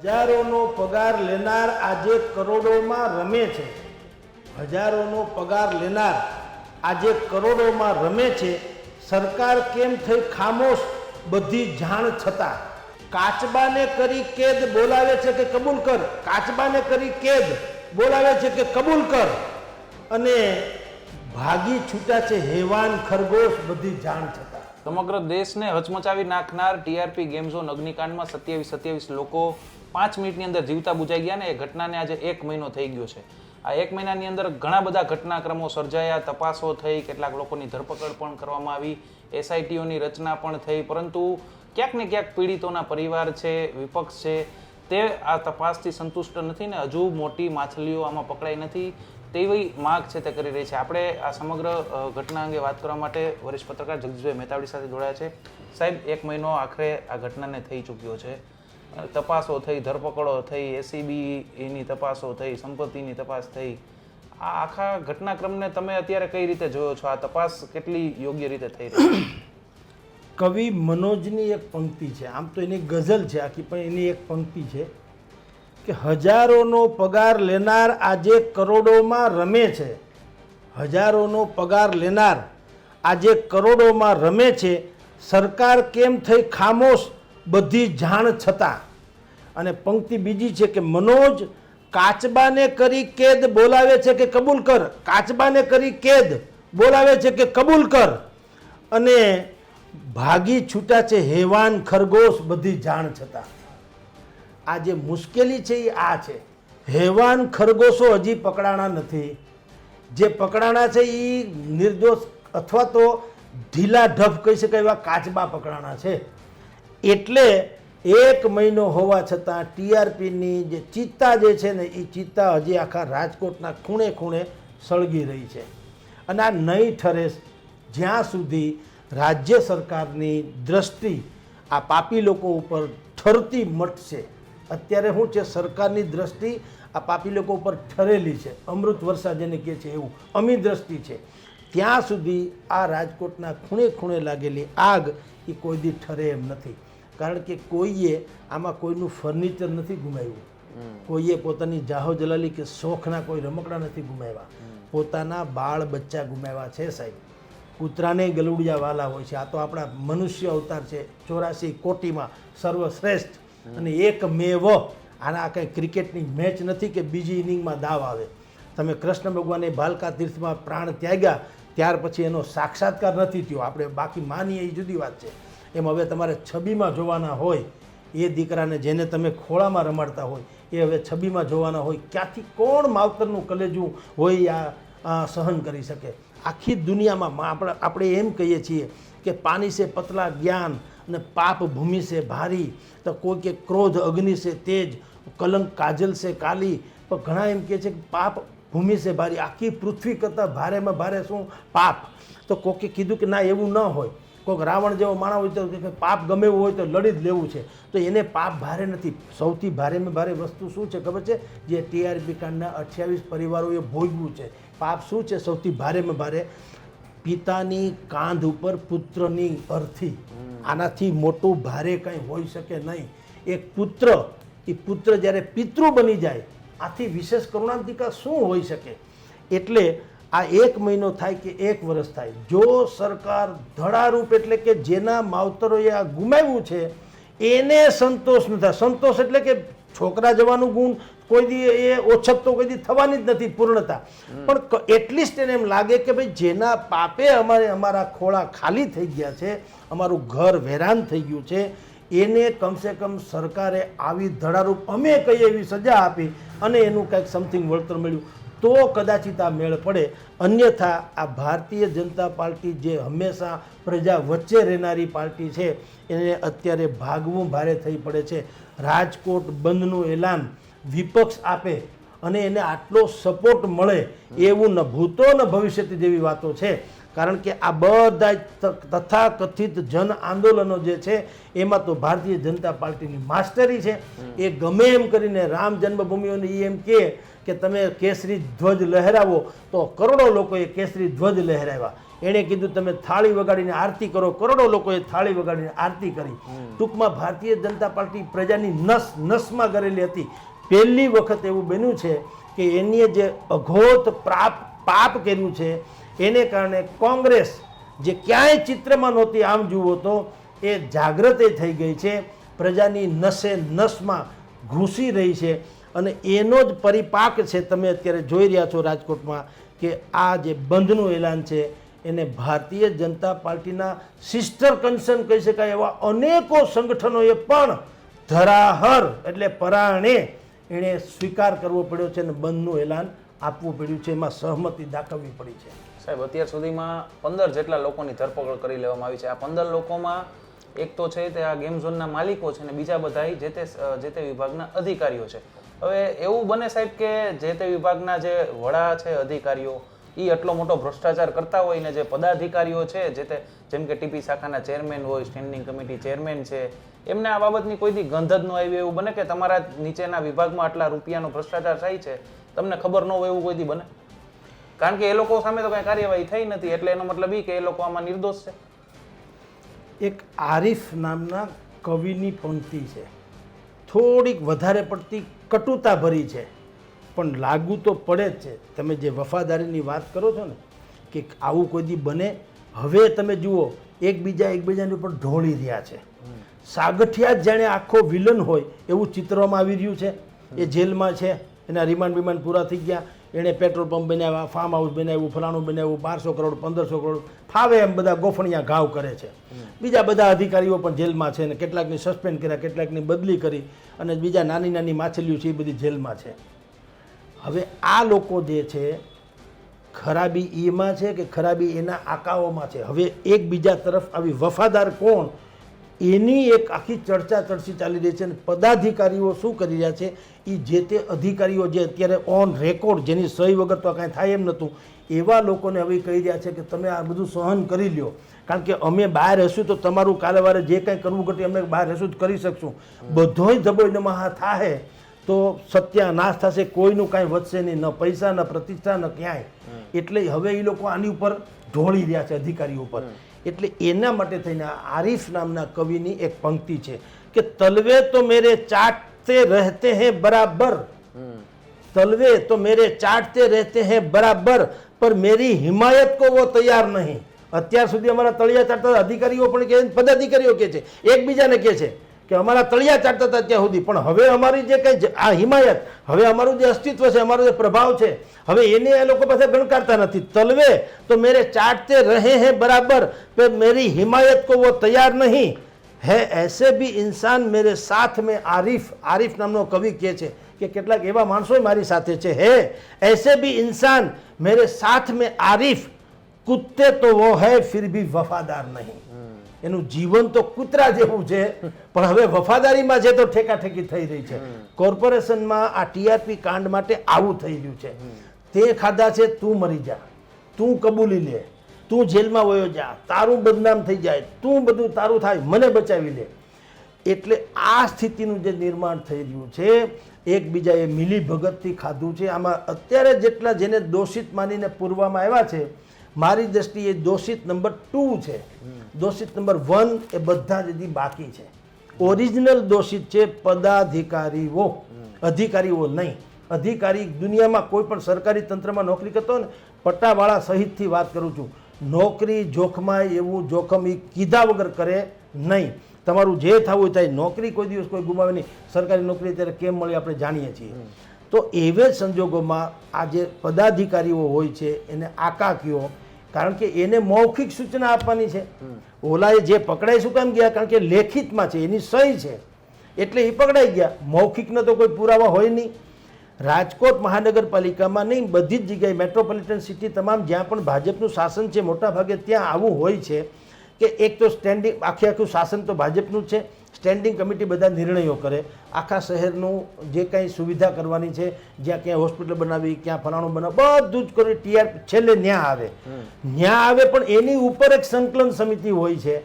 હજારોનો પગાર લેનાર આજે કરોડોમાં રમે છે. હજારોનો પગાર લેનાર આજે કરોડોમાં રમે છે. સરકાર કેમ થઈ ખામોશ બધી જાણ છતાં? કાચબાને કરી કેદ બોલાવે છે કે કબૂલ કર. કાચબાને કરી કેદ બોલાવે છે કે કબૂલ કર, અને ભાગી છૂટા છે હેવાન ખરગોશ બધી જાણ છતાં. સમગ્ર દેશને હચમચાવી નાખનાર ટીઆરપી ગેમ ઝોન અગ્નિકાંડમાં 27 લોકો 5 મિનિટની અંદર જીવતા બુજાઈ ગયા ને એ ઘટનાને આજે 1 મહિનો થઈ ગયો છે. આ 1 મહિનાની અંદર ઘણા બધા ઘટનાક્રમો સર્જાયા, તપાસો થઈ, કેટલાક લોકોની ધરપકડ પણ કરવામાં આવી, એસઆઈટીઓની રચના પણ થઈ, પરંતુ ક્યાંક ને ક્યાંક પીડિતોના પરિવાર છે, વિપક્ષ છે, તે આ તપાસથી સંતુષ્ટ નથી ને હજુ મોટી માછલીઓ આમાં પકડાઈ નથી તેવી માગ છે તે કરી રહી છે. આપણે આ સમગ્ર ઘટના અંગે વાત કરવા માટે વરિષ્ઠ પત્રકાર જગદીશભાઈ મહેતાવડી સાથે જોડાયા છે. સાહેબ, 1 મહિનો આખરે આ ઘટનાને થઈ ચૂક્યો છે. તપાસો થઈ, ધરપકડો થઈ, એસીબીની તપાસો થઈ, સંપત્તિની તપાસ થઈ. આ આખા ઘટનાક્રમને તમે અત્યારે કઈ રીતે જોયો છો? આ તપાસ કેટલી યોગ્ય રીતે થઈ રહી છે? કવિ મનોજની એક પંક્તિ છે, આમ તો એની ગઝલ છે આખી, પણ એની એક પંક્તિ છે કે હજારોનો પગાર લેનાર આજે કરોડોમાં રમે છે. હજારોનો પગાર લેનાર આજે કરોડોમાં રમે છે. સરકાર કેમ થઈ ખામોશ બધી જાણ છતાં? અને પંક્તિ બીજી છે કે મનોજ કાચબાને કરી કેદ બોલાવે છે કે કબૂલ કર. કાચબાને કરી કેદ બોલાવે છે કે કબૂલ કર, અને ભાગી છૂટા છે હેવાન ખરગોશ બધી જાણ છતાં. આ જે મુશ્કેલી છે એ આ છે, હેવાન ખરગોશો હજી પકડાણા નથી. જે પકડાણા છે એ નિર્દોષ અથવા તો ઢીલા ઢબ કહી શકાય એવા કાચબા પકડાણા છે. એટલે 1 મહિનો હોવા છતાં ટીઆરપીની જે ચિત્તા જે છે ને એ ચિત્તા હજી આખા રાજકોટના ખૂણે ખૂણે સળગી રહી છે. અને આ નહીં ઠરે જ્યાં સુધી રાજ્ય સરકારની દ્રષ્ટિ આ પાપી લોકો ઉપર ઠરતી મટશે. અત્યારે શું છે, સરકારની દ્રષ્ટિ આ પાપી લોકો ઉપર ઠરેલી છે, અમૃત વર્ષા જેને કહે છે એવું અમી દ્રષ્ટિ છે. ત્યાં સુધી આ રાજકોટના ખૂણે ખૂણે લાગેલી આગ એ કોઈ દી ઠરે એમ નથી. કારણ કે કોઈએ આમાં કોઈનું ફર્નિચર નથી ગુમાવ્યું, કોઈએ પોતાની જાહો જલાલી કે શોખના કોઈ રમકડા નથી ગુમાવ્યા, પોતાના બાળ બચ્ચા ગુમાવ્યા છે. સાહેબ, કૂતરાને ગલુડિયા વાલા હોય છે. આ તો આપણા મનુષ્ય અવતાર છે, 84 કોટીમાં સર્વશ્રેષ્ઠ અને એક મેવ. આના કંઈ ક્રિકેટની મેચ નથી કે બીજી ઇનિંગમાં દાવ આવે. તમે કૃષ્ણ ભગવાને ભાલકા તીર્થમાં પ્રાણ ત્યાગ્યા ત્યાર પછી એનો સાક્ષાત્કાર નથી થયો. આપણે બાકી માનીએ એ જુદી વાત છે. એમ હવે તમારે છબીમાં જોવાના હોય એ દીકરાને જેને તમે ખોળામાં રમાડતા હોય એ હવે છબીમાં જોવાના હોય. ક્યાંથી કોણ માવતરનું કલેજું હોય આ સહન કરી શકે? આખી દુનિયામાં આપણે એમ કહીએ છીએ કે પાણી સે પતલા જ્ઞાન અને પાપ ભૂમિ સે ભારી, તો કોઈ કે ક્રોધ અગ્નિ સે તેજ, કલંક કાજલ સે કાલી. પણ ઘણા એમ કહે છે કે પાપ ભૂમિ સે ભારી, આખી પૃથ્વી કરતાં ભારેમાં ભારે શું? પાપ. તો કોકે કીધું કે ના એવું ન હોય, કોઈક રાવણ જેવો માણસ હોય તો પાપ ગમે એવું હોય તો લડી જ લેવું છે. તો એને પાપ ભારે નથી. સૌથી ભારેમાં ભારે વસ્તુ શું છે ખબર છે? જે ટીઆરપી કાંડના 28 પરિવારોએ ભોગવ્યું છે. પાપ શું છે સૌથી ભારેમાં ભારે? પિતાની કાંધ ઉપર પુત્રની અર્થી. આનાથી મોટું ભારે કંઈ હોઈ શકે નહીં. એક પુત્ર, એ પુત્ર જ્યારે પિતૃ બની જાય, આથી વિશેષ કરુણાંતિકા શું હોઈ શકે? એટલે આ 1 મહિનો થાય કે 1 વર્ષ થાય, જો સરકાર ધડારૂપ એટલે કે જેના માવતરોએ આ ગુમાવ્યું છે એને સંતોષ ન થાય. સંતોષ એટલે કે છોકરા જવાનું ગુણ કોઈ દી એ ઓછપ તો કોઈ દી થવાની જ નથી, પૂર્ણતા. પણ એટલીસ્ટ એને એમ લાગે કે ભાઈ જેના પાપે અમારા ખોળા ખાલી થઈ ગયા છે, અમારું ઘર વેરાન થઈ ગયું છે, એને કમસે કમ સરકારે આવી ધડારૂપ અમે કહીએ એવી સજા આપી અને એનું કંઈક સમથિંગ વળતર મળ્યું તો કદાચિત આ મેળ પડે. અન્યથા આ ભારતીય જનતા પાર્ટી જે હંમેશા પ્રજા વચ્ચે રહેનારી પાર્ટી છે એને અત્યારે ભાગવું ભારે થઈ પડે છે. રાજકોટ બંધનું એલાન વિપક્ષ આપે અને એને આટલો સપોર્ટ મળે એવું ન ભૂતો ન ભવિષ્યથી જેવી વાતો છે. કારણ કે આ બધા તથાકથિત જન આંદોલનો જે છે એમાં તો ભારતીય જનતા પાર્ટીની માસ્ટરી છે. એ ગમે એમ કરીને રામ જન્મભૂમિઓને એમ કે તમે કેસરી ધ્વજ લહેરાવો, તો કરોડો લોકોએ કેસરી ધ્વજ લહેરાવ્યા. એણે કીધું તમે થાળી વગાડીને આરતી કરો, કરોડો લોકોએ થાળી વગાડીને આરતી કરી. ટૂંકમાં ભારતીય જનતા પાર્ટી પ્રજાની નસમાં કરેલી હતી. પહેલી વખત એવું બન્યું છે કે એની જે અઘોત પાપ કર્યું છે એને કારણે કોંગ્રેસ જે ક્યાંય ચિત્રમાં નહોતી, આમ જુઓ તો એ જાગૃત થઈ ગઈ છે, પ્રજાની નસે નસમાં ઘૂસી રહી છે. અને એનો જ પરિપાક છે તમે અત્યારે જોઈ રહ્યા છો રાજકોટમાં કે આ જે બંધનું એલાન છે એને ભારતીય જનતા પાર્ટીના સિસ્ટર કન્સર્ન કહી શકાય એવા અનેકો સંગઠનોએ પણ ધરાહર એટલે પરાણે એણે સ્વીકાર કરવો પડ્યો છે અને બંધનું એલાન આપવું પડ્યું છે, એમાં સહમતિ દાખવવી પડી છે. સાહેબ, અત્યાર સુધીમાં 15 જેટલા લોકોની ધરપકડ કરી લેવામાં આવી છે. આ 15 લોકોમાં એક તો છે તે આ ગેમ ઝોનના માલિકો છે અને બીજા બધા જે તે વિભાગના અધિકારીઓ છે. હવે એવું બને સાહેબ કે જે તે વિભાગના જે વડા છે અધિકારીઓ એ આટલો મોટો ભ્રષ્ટાચાર કરતા હોય ને જે પદાધિકારીઓ છે જે તે જેમ કે ટીપી શાખાના ચેરમેન હોય, સ્ટેન્ડિંગ કમિટી ચેરમેન છે, એમને આ બાબતની કોઈ દી ગંધ જ ન આવી, એવું બને કે તમારા નીચેના વિભાગમાં આટલા રૂપિયાનો ભ્રષ્ટાચાર થાય છે તમને ખબર ન હોય, એવું કોઈ દી બને? કારણ કે એ લોકો સામે તો કઈ કાર્યવાહી થઈ નથી, એટલે એનો મતલબ એ કે એ લોકો આમાં નિર્દોષ છે. એક આરિફ નામના કવિની પંક્તિ છે, થોડીક વધારે પડતી કટુતા ભરી છે પણ લાગુ તો પડે જ છે. તમે જે વફાદારીની વાત કરો છો ને કે આવું કોઈ દી બને, હવે તમે જુઓ એકબીજાની ઉપર ઢોળી રહ્યા છે. સાગઠિયા જ જાણે આખો વિલન હોય એવું ચિત્રમાં આવી રહ્યું છે. એ જેલમાં છે, એના રિમાન્ડ પૂરા થઈ ગયા, એણે પેટ્રોલ પંપ બનાવ્યા, ફાર્મ હાઉસ બનાવ્યું, ફલાણું બનાવ્યું, 1200 કરોડ 1500 કરોડ ફાવે એમ બધા ગોફણિયા ઘાવ કરે છે. બીજા બધા અધિકારીઓ પણ જેલમાં છે અને કેટલાકની સસ્પેન્ડ કર્યા, કેટલાકની બદલી કરી અને બીજા નાની માછલીઓ છે એ બધી જેલમાં છે. હવે આ લોકો જે છે ખરાબી એમાં છે કે ખરાબી એના આકાઓમાં છે. હવે એકબીજા તરફ આવી વફાદાર કોણ એની એક આખી ચર્ચી ચાલી રહી છે. અને પદાધિકારીઓ શું કરી રહ્યા છે એ જે તે અધિકારીઓ જે અત્યારે ઓન રેકોર્ડ જેની સહી વગર તો કાંઈ થાય એમ નહોતું એવા લોકોને હવે કહી રહ્યા છે કે તમે આ બધું સહન કરી લ્યો, કારણ કે અમે બહાર હશું તો તમારું કાલેવારે જે કાંઈ કરવું ઘટે અમે બહાર હશું તો કરી શકશું. બધોય ધબોય નમહા થાહે તો સત્યાનાશ થશે, કોઈનું કાંઈ વધશે નહીં, ન પૈસા ન પ્રતિષ્ઠા ન ક્યાંય. એટલે હવે એ લોકો આની ઉપર ઢોળી રહ્યા છે અધિકારીઓ ઉપર. એટલે એના માટે થઈને આરિફ નામના કવિની એક પંક્તિ છે કે તલવે તો મેરે ચાટતે રહેતે હૈ બરાબર, તલવે તો મેરે ચાટતે રહેતે હૈ બરાબર પર મેરી હિમાયત કો વો તૈયાર નહીં. અત્યાર સુધી અમારા તળિયા ચાટતા અધિકારીઓ પણ કહે, પદાધિકારીઓ કહે છે, એકબીજાને કહે છે કે અમારા તળિયા ચાટતા હતા ત્યાં સુધી, પણ હવે અમારી જે કંઈ આ હિમાયત, હવે અમારું જે અસ્તિત્વ છે, અમારો જે પ્રભાવ છે, હવે એને એ લોકો પાસે ગણકારતા નથી. તલવે તો મેરે ચાટતે રહે હૈ બરાબર પર મેરી હિમાયત કો વો તૈયાર નહીં હૈ, ऐसे भी इंसान मेरे साथ में આરિફ નામનો કવિ કહે છે કે કેટલાક એવા માણસો મારી સાથે છે. હે ऐसे भी इंसान मेरे साथ में आरिफ कुत्ते तो वो है फिर भी वफादार नहीं. એનું જીવન તો કૂતરા જેવું છે પણ હવે વફાદારીમાં છે તો ઠેકાઠેકી થઈ રહી છે. કોર્પોરેશનમાં આ ટીઆરપી કાંડ માટે આવું થઈ રહ્યું છે. તે ખાધા છે, તું મરી જા, તું કબૂલી લે, તું જેલમાં વયો જા, તારું બદનામ થઈ જાય, તું બધું તારું થાય, મને બચાવી લે. એટલે આ સ્થિતિનું જે નિર્માણ થઈ રહ્યું છે એકબીજાએ મિલી ભગતથી ખાધું છે. આમાં અત્યારે જેટલા જેને દોષિત માનીને પૂરવામાં આવ્યા છે મારી દ્રષ્ટિએ દોષિત નંબર 2 છે. દોષિત નંબર 1 એ બધા જ બાકી છે. ઓરિજિનલ દોષિત છે પદાધિકારીઓ, અધિકારીઓ નહીં. અધિકારી દુનિયામાં કોઈ પણ સરકારી તંત્રમાં નોકરી કરતો હોય ને, પટ્ટાવાળા સહિતથી વાત કરું છું, નોકરી જોખમાય એવું જોખમ એ કીધા વગર કરે નહીં. તમારું જે થવું હોય થાય, નોકરી કોઈ દિવસ કોઈ ગુમાવે નહીં. સરકારી નોકરી અત્યારે કેમ મળી આપણે જાણીએ છીએ. તો એવે સંજોગોમાં આ જે પદાધિકારીઓ હોય છે એને આકાકીઓ, કારણ કે એને મૌખિક સૂચના આપવાની છે. ઓલાએ જે પકડાઈ શું કામ ગયા? કારણ કે લેખિતમાં છે, એની સહી છે એટલે એ પકડાઈ ગયા. મૌખિકનો તો કોઈ પુરાવા હોય નહીં. રાજકોટ મહાનગરપાલિકામાં નહીં, બધી જ જગ્યાએ મેટ્રોપોલિટન સિટી તમામ જ્યાં પણ ભાજપનું શાસન છે મોટા ભાગે ત્યાં આવું હોય છે કે એક તો સ્ટેન્ડિંગ આખું શાસન તો ભાજપનું જ છે, સ્ટેન્ડિંગ કમિટી બધા નિર્ણયો કરે, આખા શહેરનું જે કાંઈ સુવિધા કરવાની છે, જ્યાં ક્યાંય હોસ્પિટલ બનાવી, ક્યાં ફલાણું બનાવ, બધું જ કરે. ટીઆરપી છેલ્લે ન્યા આવે, પણ એની ઉપર એક સંકલન સમિતિ હોય છે.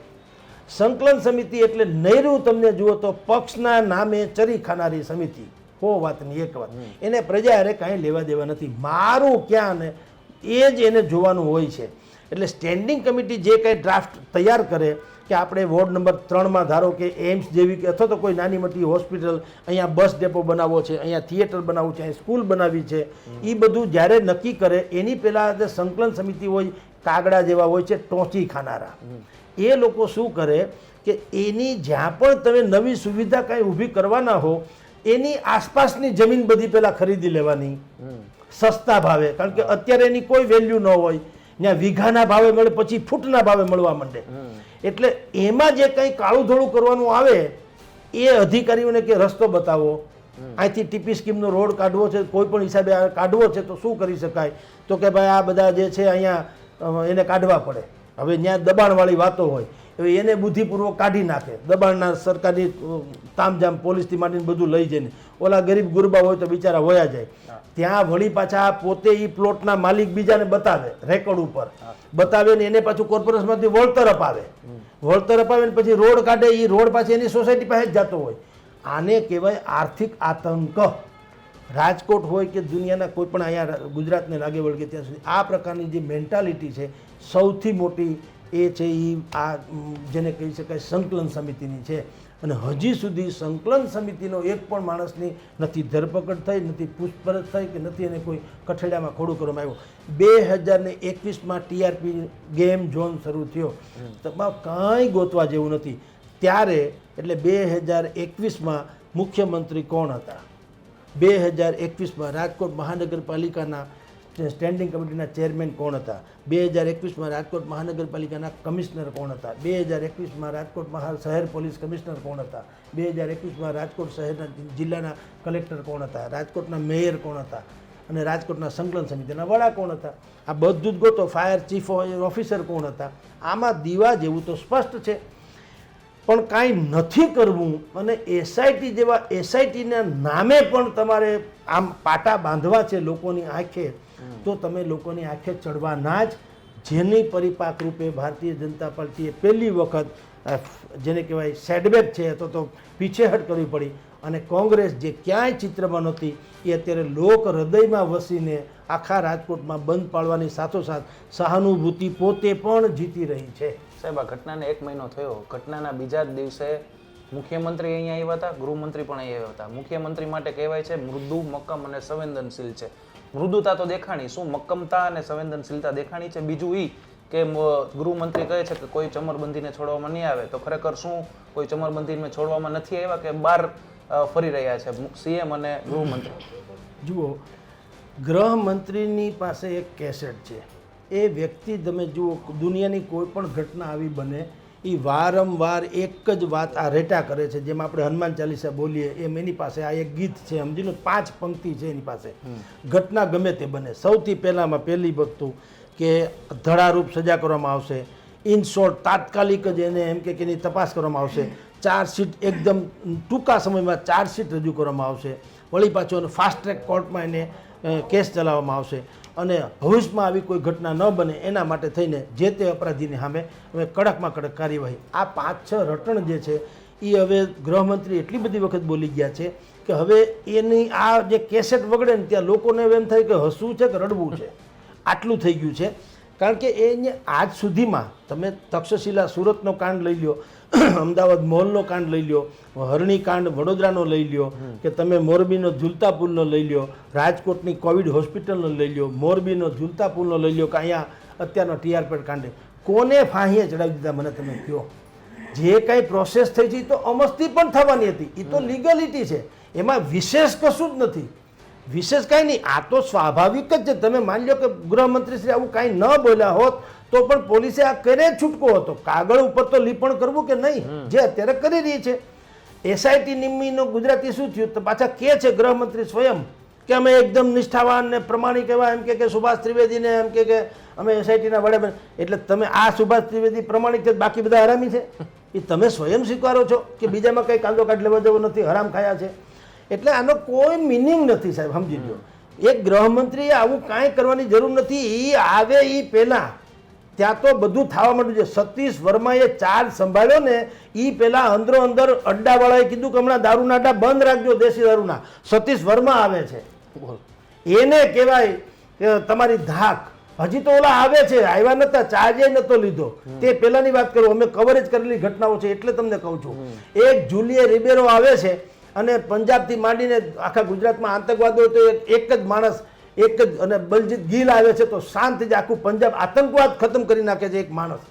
સંકલન સમિતિ એટલે નૈરું તમને જુઓ તો પક્ષના નામે ચરી ખાનારી સમિતિ. વાતની એક વાત, એને પ્રજા અરે કાંઈ લેવા દેવા નથી, મારું ક્યાં ને એ જ એને જોવાનું હોય છે. એટલે સ્ટેન્ડિંગ કમિટી જે કાંઈ ડ્રાફ્ટ તૈયાર કરે કે આપણે વોર્ડ નંબર 3માં ધારો કે એમ્સ જેવી કે અથવા તો કોઈ નાની મોટી હોસ્પિટલ, અહીંયા બસ ડેપો બનાવવો છે, અહીંયા થિયેટર બનાવવું છે, અહીંયા સ્કૂલ બનાવવી છે, એ બધું જ્યારે નક્કી કરે એની પહેલાં જે સંકલન સમિતિ હોય, કાગડા જેવા હોય છે ટોંચી ખાનારા, એ લોકો શું કરે કે એની જ્યાં પણ તમે નવી સુવિધા કાંઈ ઊભી કરવાના હો એની આસપાસની જમીન બધી પહેલાં ખરીદી લેવાની સસ્તા ભાવે, કારણ કે અત્યારે એની કોઈ વેલ્યુ ન હોય, ત્યાં વીઘાના ભાવે મળે, પછી ફૂટના ભાવે મળવા માંડે. એટલે એમાં જે કંઈ કાળું ધોળું કરવાનું આવે એ અધિકારીઓને કે રસ્તો બતાવો, અહીંથી ટીપી સ્કીમનો રોડ કાઢવો છે, કોઈ પણ હિસાબે કાઢવો છે તો શું કરી શકાય, તો કે ભાઈ આ બધા જે છે અહીંયા એને કાઢવા પડે. હવે ત્યાં દબાણવાળી વાતો હોય, હવે એને બુદ્ધિપૂર્વક કાઢી નાખે, દબાણના સરકારની તામઝામ પોલીસથી માંડીને બધું લઈ જઈને, ઓલા ગરીબ ગુરબા હોય તો બિચારા વયા જાય. ત્યાં વળી પાછા પોતે એ પ્લોટના માલિક બીજાને બતાવે, રેકોર્ડ ઉપર બતાવે ને એને પાછું કોર્પોરેશનમાંથી વળતર અપાવે, ને પછી રોડ કાઢે, એ રોડ પાછી એની સોસાયટી પાસે જ જતો હોય. આને કહેવાય આર્થિક આતંક. રાજકોટ હોય કે દુનિયાના કોઈ પણ અહીંયા ગુજરાતને લાગે વળગે ત્યાં સુધી આ પ્રકારની જે મેન્ટાલિટી છે સૌથી મોટી એ છે એ આ જેને કહી શકાય સંકલન સમિતિની છે. અને હજી સુધી સંકલન સમિતિનો એક પણ માણસની નથી ધરપકડ થઈ, નથી પૂછપરછ થઈ કે નથી એને કોઈ કઠેડામાં ખોડું કરવામાં આવ્યું. 2021માં ટીઆરપી ગેમ ઝોન શરૂ થયો, તેમાં કાંઈ ગોતવા જેવું નથી. ત્યારે એટલે 2021માં મુખ્યમંત્રી કોણ હતા, 2021માં રાજકોટ મહાનગરપાલિકાના સ્ટેન્ડિંગ કમિટીના ચેરમેન કોણ હતા, 2021માં રાજકોટ મહાનગરપાલિકાના કમિશનર કોણ હતા, 2021માં રાજકોટ શહેર પોલીસ કમિશનર કોણ હતા, 2021માં રાજકોટ શહેરના જિલ્લાના કલેક્ટર કોણ હતા, રાજકોટના મેયર કોણ હતા અને રાજકોટના સંકલન સમિતિના વડા કોણ હતા. આ બધું જ ગોતો. ફાયર ચીફ ઓફિસર કોણ હતા. આમાં દીવા જેવું તો સ્પષ્ટ છે, પણ કાંઈ નથી કરવું. અને એસઆઈટી જેવા એસઆઈટીના નામે પણ તમારે આમ પાટા બાંધવા છે લોકોની આંખે, તો તમે લોકોની આંખે ચડવાના જ. જેની પરિપાક રૂપે ભારતીય જનતા પાર્ટીએ પહેલી વખત જેને કહેવાય સેટબેક છે અથવા તો પીછેહટ કરવી પડી, અને કોંગ્રેસ જે ક્યાંય ચિત્રમાં નહોતી એ અત્યારે લોક હૃદયમાં વસીને આખા રાજકોટમાં બંધ પાડવાની સાથોસાથ સહાનુભૂતિ પોતે પણ જીતી રહી છે. સાહેબ, આ ઘટનાને 1 મહિનો થયો. ઘટનાના બીજા જ દિવસે મુખ્યમંત્રી અહીંયા આવ્યા હતા, ગૃહમંત્રી પણ અહીંયા આવ્યા હતા. મુખ્યમંત્રી માટે કહેવાય છે મૃદુ, મક્કમ અને સંવેદનશીલ છે. મૃદુતા તો દેખાણી, શું મક્કમતા અને સંવેદનશીલતા દેખાણી છે. બીજું એ કે ગૃહમંત્રી કહે છે કે કોઈ ચમરબંધીને છોડવામાં નહીં આવે, તો ખરેખર શું કોઈ ચમરબંધીને છોડવામાં નથી આવ્યા કે બહાર ફરી રહ્યા છે સીએમ અને ગૃહમંત્રી? જુઓ, ગૃહમંત્રીની પાસે એક કેસેટ છે. એ વ્યક્તિ તમે જુઓ, દુનિયાની કોઈ પણ ઘટના આવી બને એ વારંવાર એક જ વાત આ રેટા કરે છે. જેમ આપણે હનુમાન ચાલીસા બોલીએ એમ એની પાસે આ એક ગીત છે, સમજી લો 5 પંક્તિ છે એની પાસે. ઘટના ગમે તે બને, સૌથી પહેલામાં પહેલી વસ્તુ કે ધડારૂપ સજા કરવામાં આવશે, ઇન શોર્ટ તાત્કાલિક જ એને એમ કે એની તપાસ કરવામાં આવશે, ચાર્જશીટ એકદમ ટૂંકા સમયમાં ચાર્જશીટ રજૂ કરવામાં આવશે, વળી પાછો એને ફાસ્ટ ટ્રેક કોર્ટમાં એને કેસ ચલાવવામાં આવશે, અને ભવિષ્યમાં આવી કોઈ ઘટના ન બને એના માટે થઈને જે તે અપરાધીની સામે હવે કડકમાં કડક કાર્યવાહી. આ 5-6 રટણ જે છે એ હવે ગૃહમંત્રી એટલી બધી વખત બોલી ગયા છે કે હવે એની આ જે કેસેટ વગડે ને ત્યાં લોકોને એમ થાય કે હસવું છે કે રડવું છે, આટલું થઈ ગયું છે. કારણ કે એને આજ સુધીમાં તમે તક્ષશિલા સુરતનો કાંડ લઈ લ્યો, અમદાવાદ મોલનો કાંડ લઈ લ્યો, હરણી કાંડ વડોદરાનો લઈ લ્યો, કે તમે મોરબીનો ઝૂલતા પુલનો લઈ લ્યો, રાજકોટની કોવિડ હોસ્પિટલનો લઈ લ્યો, મોરબીનો ઝૂલતા પુલનો લઈ લ્યો, કે અહીંયા અત્યારનો ટીઆરપી કાંડે કોને ફાંહીએ ચડાવી દીધા મને તમે કહો. જે કાંઈ પ્રોસેસ થઈ છે એ તો અમસ્તી પણ થવાની હતી, એ તો લીગલિટી છે, એમાં વિશેષ કશું જ નથી, વિશેષ કાંઈ નહીં. આ તો સ્વાભાવિક જ છે. તમે માની લો કે ગૃહમંત્રી શ્રી આવું કાંઈ ન બોલ્યા હોત તો પણ પોલીસે આ કરે છૂટકો હતો. કાગળ ઉપર તો લીપણ કરવું કે નહીં, જે અત્યારે કરી રહી છે. એસઆઈટી નિમ્મીનો ગુજરાતી શું થયું તો પાછા કે છે ગૃહમંત્રી સ્વયં કે અમે એકદમ નિષ્ઠાવાન ને પ્રમાણિક એવા એમ કે સુભાષ ત્રિવેદીને એમ કે અમે એસઆઈટીના વડા એટલે તમે આ સુભાષ ત્રિવેદી પ્રમાણિક છે, બાકી બધા હરામી છે? એ તમે સ્વયં સ્વીકારો છો કે બીજામાં કંઈ કાંદો કાઢ લેવા જેવો નથી, હરામ ખાયા છે? એટલે આનો કોઈ મિનિંગ નથી સાહેબ, સમજી લો. એક ગૃહમંત્રીએ આવું કાંઈ કરવાની જરૂર નથી. એ આવે એ પહેલાં ત્યાં તો બધું થવા માંડ્યું છે. સતીશ વર્માએ ચાર્જ સંભાળ્યો ને એ પહેલાં અંદરો અંદર અડ્ડાવાળાએ કીધું કે હમણાં દારૂના અડ્ડા બંધ રાખજો, દેશી દારૂના. સતીશ વર્મા આવે છે, એને કહેવાય કે તમારી ધાક. હજી તો ઓલા આવે છે, આવ્યા નતા, ચાર્જે નતો લીધો. તે પહેલાની વાત કરું, અમે કવરેજ કરેલી ઘટનાઓ છે એટલે તમને કહું છું. એક જુલિયે રિબેરો આવે છે અને પંજાબથી માંડીને આખા ગુજરાતમાં આતંકવાદો તો એક જ માણસ, એક જ, અને બલજીત ગીલ આવે છે તો શાંત થઈ જાય આખું પંજાબ, આતંકવાદ ખતમ કરી નાખે છે એક માણસ.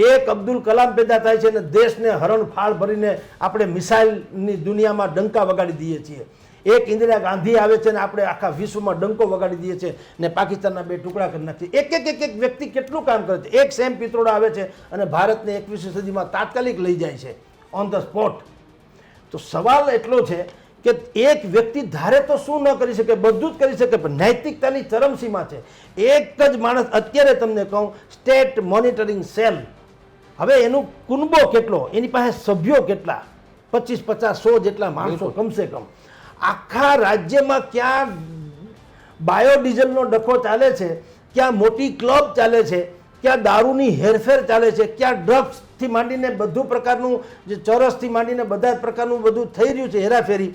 એક અબ્દુલ કલામ પેદા થાય છે અને દેશને હરણફાળ ભરીને આપણે મિસાઇલની દુનિયામાં ડંકા વગાડી દઈએ છીએ. એક ઇન્દિરા ગાંધી આવે છે ને આપણે આખા વિશ્વમાં ડંકો વગાડી દઈએ છીએ ને પાકિસ્તાનના 2 ટુકડા કરી નાખીએ. એક વ્યક્તિ કેટલું કામ કરે છે. એક સેમ પિત્રોડા આવે છે અને ભારતને 21મી સદીમાં તાત્કાલિક લઈ જાય છે ઓન ધ સ્પોટ. તો સવાલ એટલો છે કે એક વ્યક્તિ ધારે તો શું ન કરી શકે, બધું જ કરી શકે, પણ નૈતિકતાની ચરમસીમા છે. એક જ માણસ, અત્યારે તમને કહું, સ્ટેટ મોનિટરિંગ સેલ, હવે એનું કુનબો કેટલો, એની પાસે સભ્યો કેટલા, 25, 50, 100 જેટલા માણસો કમસે કમ. આખા રાજ્યમાં ક્યાં બાયોડીઝલનો ડખો ચાલે છે, ક્યાં મોટી ક્લબ ચાલે છે, ક્યાં દારૂની હેરફેર ચાલે છે, ક્યાં ડ્રગ્સથી માંડીને બધું પ્રકારનું, જે ચરસથી માંડીને બધા જ પ્રકારનું બધું થઈ રહ્યું છે, હેરાફેરી,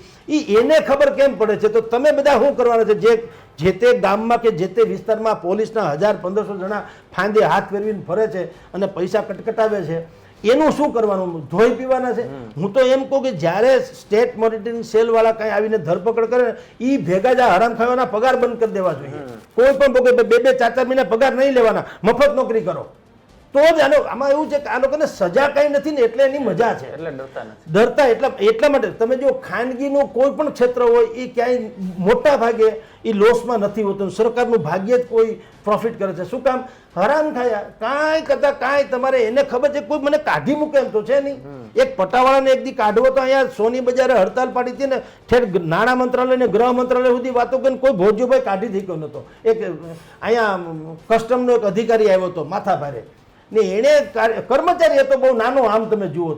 એને ખબર કેમ પડે છે? તો તમે બધા શું કરવાના છે? જે તે ગામમાં કે જે તે વિસ્તારમાં પોલીસના 1000-1500 જણા ફાંદે હાથ ફેરવીને ફરે છે અને પૈસા કટકટાવે છે, એનું શું કરવાનું? ધોઈ પીવાના છે? હું તો એમ કહું કે જ્યારે સ્ટેટ મોનિટરિંગ સેલ વાળા કઈ આવીને ધરપકડ કરે એ ભેગા જ આ હરામ ખાવાના પગાર બંધ કરી દેવા જોઈએ. કોઈ પણ ભોગે 2-2, 4-4 મહિના પગાર નહીં લેવાના, મફત નોકરી કરો તો જ. આમાં એવું છે કે આ લોકોને સજા કઈ નથી ને એટલે એની મજા છે, એટલે ડરતા એટલા માટે. તમે જો ખાનગીનું કોઈ પણ ક્ષેત્ર હોય એ ક્યાંય મોટા ભાગે એ લોસમાં નથી હોતું. સરકારનું ભાગ્ય જ કોઈ પ્રોફિટ કરે છે. શું કામ? હરામ ખાયા કાંઈ કરતા કાંઈ. તમારે એને ખબર છે કોઈ મને કાઢી મૂકે એમ તો છે નહીં. એક પટાવાળાને એક દી કાઢવો તો અહીંયા સોની બજારે હડતાલ પાડી હતી ને ઠેર નાણાં મંત્રાલય ને ગૃહ મંત્રાલય સુધી વાતો કરીને કોઈ ભોજ્યુભાઈ કાઢી થઈ ગયો નહોતો. એક અહીંયા કસ્ટમનો એક અધિકારી આવ્યો હતો માથા ભારે ને, એણે કર્મચારી હતો બહુ નાનો, આમ તમે જુઓ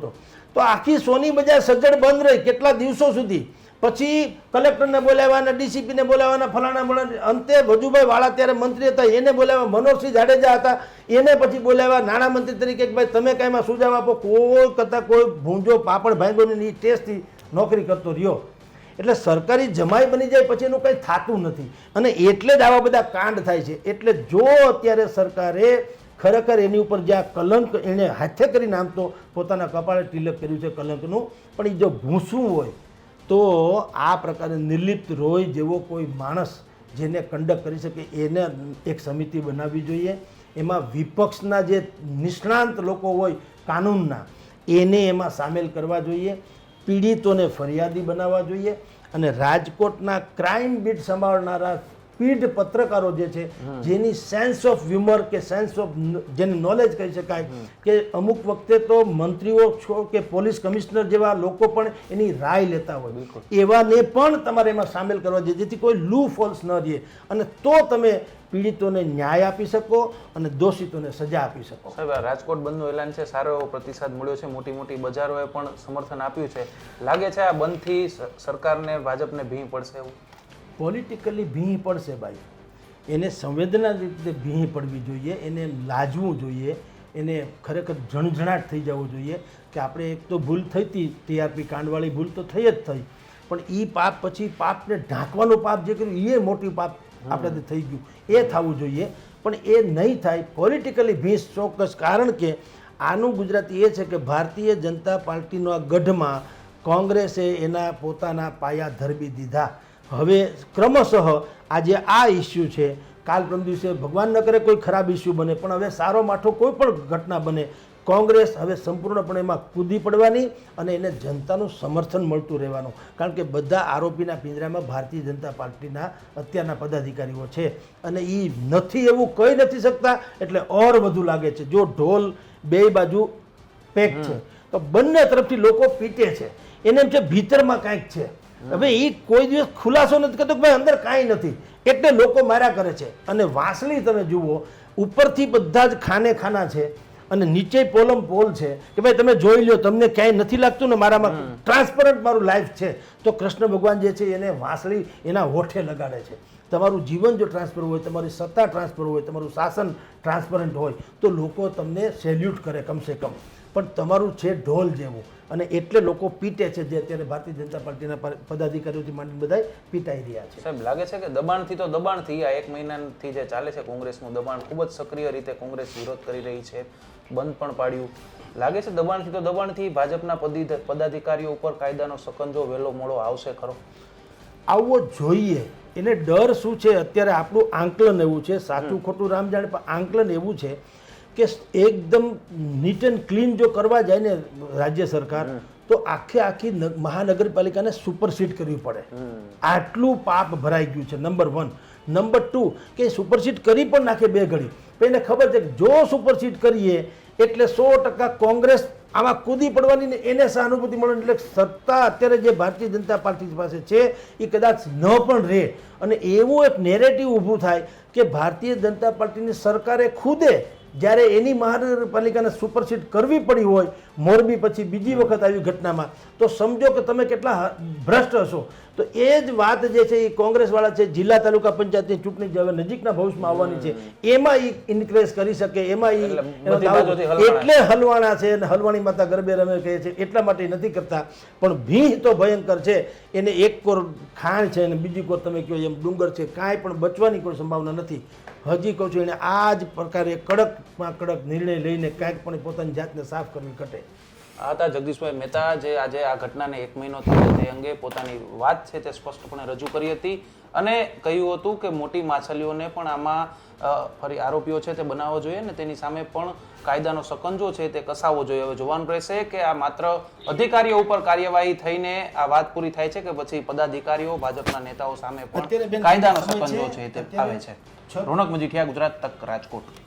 તો આખી સોની બજાર સજ્જડ બંધ રહી કેટલા દિવસો સુધી. પછી કલેક્ટરને બોલાવ્યા, ડીસીપીને બોલાવ્યા, ફલાણા અંતે વજુભાઈ વાળા ત્યારે મંત્રી હતા એને બોલાવ્યા, મનોહરસિંહ જાડેજા હતા એને પછી બોલાવ્યા નાણામંત્રી તરીકે, ભાઈ તમે કાંઈમાં સુઝાવ આપો. કોઈ કરતાં કોઈ ભૂંજો પાપડ ભાંગોની ટેસ્ટથી નોકરી કરતો રહ્યો. એટલે સરકારી જમાઈ બની જાય પછી એનું કંઈ થતું નથી અને એટલે જ આવા બધા કાંડ થાય છે. એટલે જો અત્યારે સરકારે ખરેખર એની ઉપર જે આ કલંક એણે હાથે કરીને આમ તો પોતાના કપાળે તિલક કર્યું છે કલંકનું, પણ એ જો ભૂસવું હોય તો આ પ્રકારે નિર્લિપ્ત રોય જેવો કોઈ માણસ જેને કંડક કરી શકે એને એક સમિતિ બનાવવી જોઈએ. એમાં વિપક્ષના જે નિષ્ણાંત લોકો હોય કાનૂનના એને એમાં સામેલ કરવા જોઈએ. પીડિતોને ફરિયાદી બનાવવા જોઈએ અને રાજકોટના ક્રાઇમ બીટ સંભાળનારા પીઢ પત્રકારો જે છે જેની સેન્સ ઓફ હ્યુમર કે સેન્સ ઓફ જેને નોલેજ કહી શકાય કે અમુક વખતે તો મંત્રીઓ છો કે પોલીસ કમિશનર જેવા લોકો પણ એની રાય લેતા હોય, એવાને પણ તમારે એમાં સામેલ કરવા જોઈએ જેથી કોઈ લૂ ફોલ્સ ન રહે અને તો તમે પીડિતોને ન્યાય આપી શકો અને દોષિતોને સજા આપી શકો. સાહેબ, રાજકોટ બંધનું એલાન છે, સારો એવો પ્રતિસાદ મળ્યો છે, મોટી મોટી બજારોએ પણ સમર્થન આપ્યું છે. લાગે છે આ બંધથી સરકારને, ભાજપને ભીં પડશે એવું? પોલિટિકલી ભીં પડશે ભાઈ. એને સંવેદના રીતે ભીં પડવી જોઈએ, એને લાજવું જોઈએ, એને ખરેખર ઝણઝણાટ થઈ જવું જોઈએ કે આપણે એક તો ભૂલ થઈ હતી, ટીઆરપી કાંડવાળી ભૂલ તો થઈ જ થઈ, પણ એ પાપ પછી પાપને ઢાંકવાનું પાપ જે કર્યું એ મોટી પાપ આપણાથી થઈ ગયું, એ થવું જોઈએ. પણ એ નહીં થાય. પોલિટિકલી ભીં ચોક્કસ, કારણ કે આનું ગુજરાતી એ છે કે ભારતીય જનતા પાર્ટીનો આ ગઢમાં કોંગ્રેસે એના પોતાના પાયા ધરબી દીધા. હવે ક્રમશઃ આજે આ ઇસ્યુ છે, કાલ પરમ દિવસે ભગવાન ન કરે કોઈ ખરાબ ઇસ્યુ બને, પણ હવે સારો માઠો કોઈ પણ ઘટના બને, કોંગ્રેસ હવે સંપૂર્ણપણે એમાં કૂદી પડવાની અને એને જનતાનું સમર્થન મળતું રહેવાનું. કારણ કે બધા આરોપીના પિંજરામાં ભારતીય જનતા પાર્ટીના અત્યારના પદાધિકારીઓ છે અને એ નથી એવું કહી નથી શકતા, એટલે ઓર વધુ લાગે છે. જો ઢોલ બે બાજુ પેક છે તો બંને તરફથી લોકો પીટે છે, એને એમ છે ભીતરમાં કાંઈક છે. હવે એ કોઈ દિવસ ખુલાસો નથી કરતો કે ભાઈ અંદર કાંઈ નથી, એટલે લોકો માર્યા કરે છે. અને વાંસળી તમે જુઓ, ઉપરથી બધા જ ખાના છે અને નીચે પોલ છે કે ભાઈ તમે જોઈ લો, તમને ક્યાંય નથી લાગતું ને મારામાં ટ્રાન્સપરન્ટ મારું લાઈફ છે. તો કૃષ્ણ ભગવાન જે છે એને વાંસળી એના હોઠે લગાડે છે. તમારું જીવન જો ટ્રાન્સફર હોય, તમારી સત્તા ટ્રાન્સફર હોય, તમારું શાસન ટ્રાન્સપરન્ટ હોય તો લોકો તમને સેલ્યુટ કરે કમસે કમ. પણ તમારું છે ઢોલ જેવું, અને એટલે લોકો પીટે છે, જે અત્યારે ભારતીય જનતા પાર્ટીના પદાધિકારીઓથી માંડીને બધા પીટાઈ રહ્યા છે. સાહેબ, લાગે છે કે દબાણથી તો દબાણથી આ 1 મહિનાથી જે ચાલે છે કોંગ્રેસનું દબાણ, ખૂબ જ સક્રિય રીતે કોંગ્રેસ વિરોધ કરી રહી છે, બંધ પણ પાડ્યું. લાગે છે દબાણથી તો દબાણથી ભાજપના પદાધિકારીઓ ઉપર કાયદાનો સકંજો વહેલો મોડો આવશે ખરો? આવવો જોઈએ. એને ડર શું છે? અત્યારે આપણું આંકલન એવું છે, સાચું ખોટું રામ જાણે, પણ આંકલન એવું છે કે એકદમ નીટ એન્ડ ક્લીન જો કરવા જાય ને રાજ્ય સરકાર, તો આખી મહાનગરપાલિકાને સુપરસીડ કરવી પડે. આટલું પાપ ભરાઈ ગયું છે, નંબર 1. નંબર 2 કે સુપરસીડ કરી પણ નાખે 2 ઘડી, પણ એને ખબર છે કે જો સુપરસીડ કરીએ એટલે 100% કોંગ્રેસ આમાં કૂદી પડવાની ને એને સહાનુભૂતિ મળે. એટલે સત્તા અત્યારે જે ભારતીય જનતા પાર્ટી પાસે છે એ કદાચ ન પણ રહે, અને એવું એક નેરેટિવ ઊભું થાય કે ભારતીય જનતા પાર્ટીની સરકારે ખુદે જ્યારે એની મહાનગરપાલિકાને સુપરસીડ કરવી પડી હોય, મોરબી પછી બીજી વખત આવી ઘટનામાં, તો સમજો કે તમે કેટલા ભ્રષ્ટ હશો. તો એ જ વાત જે છે એ કોંગ્રેસવાળા છે, જિલ્લા તાલુકા પંચાયતની ચૂંટણી જે હવે નજીકના ભવિષ્યમાં આવવાની છે એમાં એ ઇન્ક્રેઝ કરી શકે, એમાં એટલે હલવાણા છે અને હલવાણી માતા ગરબે રમે કહે છે, એટલા માટે નથી કરતા. પણ ભીહ તો ભયંકર છે, એને એક કોર ખાણ છે અને બીજી કોર તમે કહો એમ ડુંગર છે, કાંઈ પણ બચવાની કોઈ સંભાવના નથી. હજી કહું છું, એને આ જ પ્રકારે કડકમાં કડક નિર્ણય લઈને કાંઈક પણ પોતાની જાતને સાફ કરવી ઘટે. આ હતા જગદીશભાઈ મહેતા, જે આજે આ ઘટનાને 1 મહિનો થયો તે અંગે પોતાની વાત છે તે સ્પષ્ટપણે રજૂ કરી હતી અને કહ્યું હતું કે મોટી માછલીઓને પણ આમાં ફરી આરોપીઓ છે તે બનાવવો જોઈએ અને તેની સામે પણ કાયદાનો સકંજો છે તે કસાવવો જોઈએ. હવે જોવાનું રહેશે કે આ માત્ર અધિકારીઓ ઉપર કાર્યવાહી થઈને આ વાત પૂરી થાય છે કે પછી પદાધિકારીઓ, ભાજપના નેતાઓ સામે પણ કાયદાનો સકંજો છે તે આવે છે. રોનક મજીઠિયા, ગુજરાત તક, રાજકોટ.